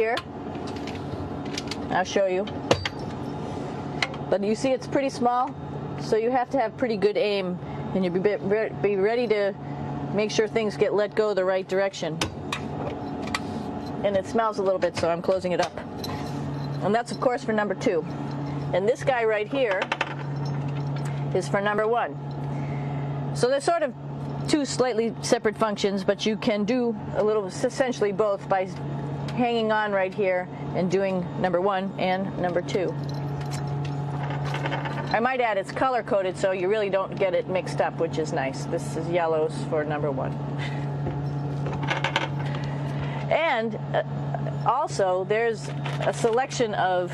here. I'll show you. But you see it's pretty small, so you have to have pretty good aim, and you be ready to make sure things get let go the right direction. And it smells a little bit, so I'm closing it up. And that's, of course, for number 2. And this guy right here is for number 1. So there's sort of 2 slightly separate functions, but you can do a little, essentially both, by hanging on right here and doing number 1 and number 2. I might add it's color-coded, so you really don't get it mixed up, which is nice. This is yellows for number 1. And also, there's a selection of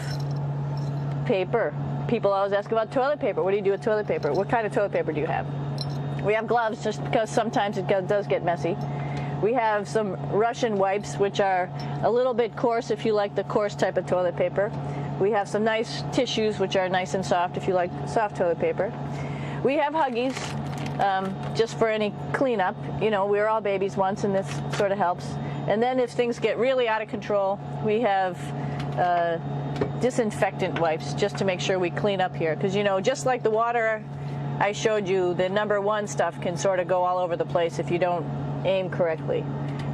paper. People always ask about toilet paper. What do you do with toilet paper? What kind of toilet paper do you have? We have gloves, just because sometimes it does get messy. We have some Russian wipes, which are a little bit coarse if you like the coarse type of toilet paper. We have some nice tissues, which are nice and soft if you like soft toilet paper. We have Huggies, just for any cleanup. You know, we were all babies once, and this sort of helps. And then if things get really out of control, we have disinfectant wipes, just to make sure we clean up here. Because, you know, just like the water I showed you, the number 1 stuff can sort of go all over the place if you don't aim correctly.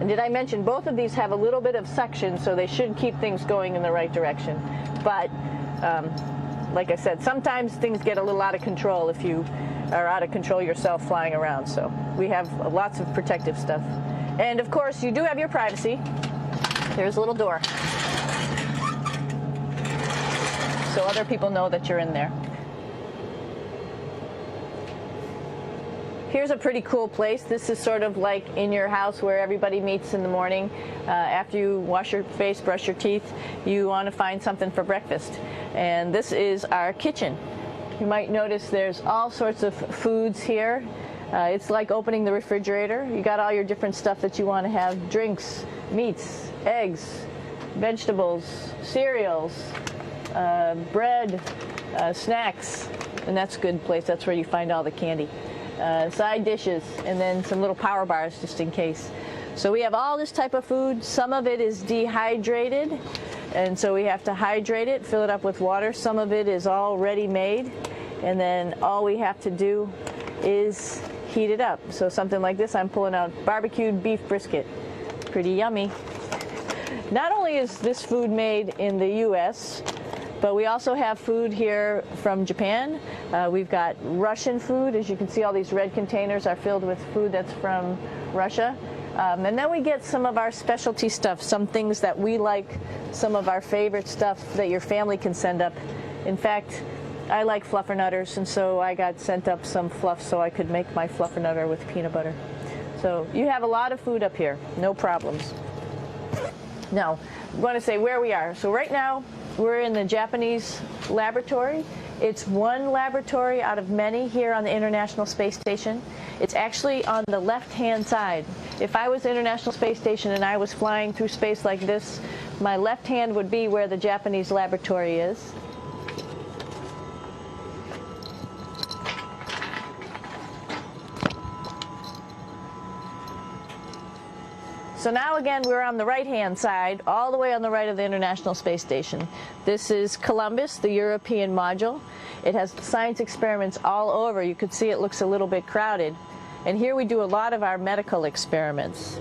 And did I mention both of these have a little bit of suction, so they should keep things going in the right direction. But like I said, sometimes things get a little out of control if you are out of control yourself flying around. So we have lots of protective stuff. And of course, you do have your privacy. There's a little door, so other people know that you're in there. Here's a pretty cool place. This is sort of like in your house where everybody meets in the morning. After you wash your face, brush your teeth, you want to find something for breakfast. And this is our kitchen. You might notice there's all sorts of foods here. It's like opening the refrigerator. You got all your different stuff that you want to have: drinks, meats, eggs, vegetables, cereals, bread, snacks. And that's a good place. That's where you find all the candy. Side dishes, and then some little power bars just in case. So we have all this type of food. Some of it is dehydrated, and so we have to hydrate it, fill it up with water. Some of it is already made, and then all we have to do is heat it up. So something like this, I'm pulling out barbecued beef brisket. Pretty yummy. Not only is this food made in the U.S., but we also have food here from Japan. We've got Russian food. As you can see, all these red containers are filled with food that's from Russia. And then we get some of our specialty stuff, some things that we like, some of our favorite stuff that your family can send up. In fact, I like fluffernutters, and so I got sent up some fluff so I could make my fluffernutter with peanut butter. So you have a lot of food up here, no problems. Now, I want to say where we are. So right now, we're in the Japanese laboratory. It's one laboratory out of many here on the International Space Station. It's actually on the left-hand side. If I was International Space Station and I was flying through space like this, my left hand would be where the Japanese laboratory is. So now again, we're on the right-hand side, all the way on the right of the International Space Station. This is Columbus, the European module. It has science experiments all over. You can see it looks a little bit crowded. And here we do a lot of our medical experiments.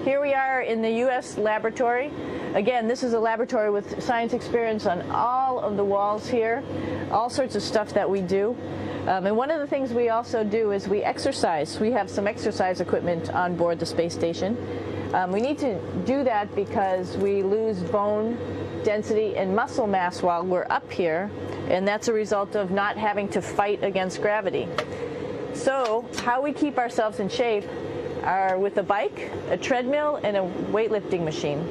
Here we are in the U.S. laboratory. Again, this is a laboratory with science experiments on all of the walls here, all sorts of stuff that we do. And one of the things we also do is we exercise. We have some exercise equipment on board the space station. We need to do that because we lose bone density and muscle mass while we're up here, and that's a result of not having to fight against gravity. So how we keep ourselves in shape are with a bike, a treadmill, and a weightlifting machine.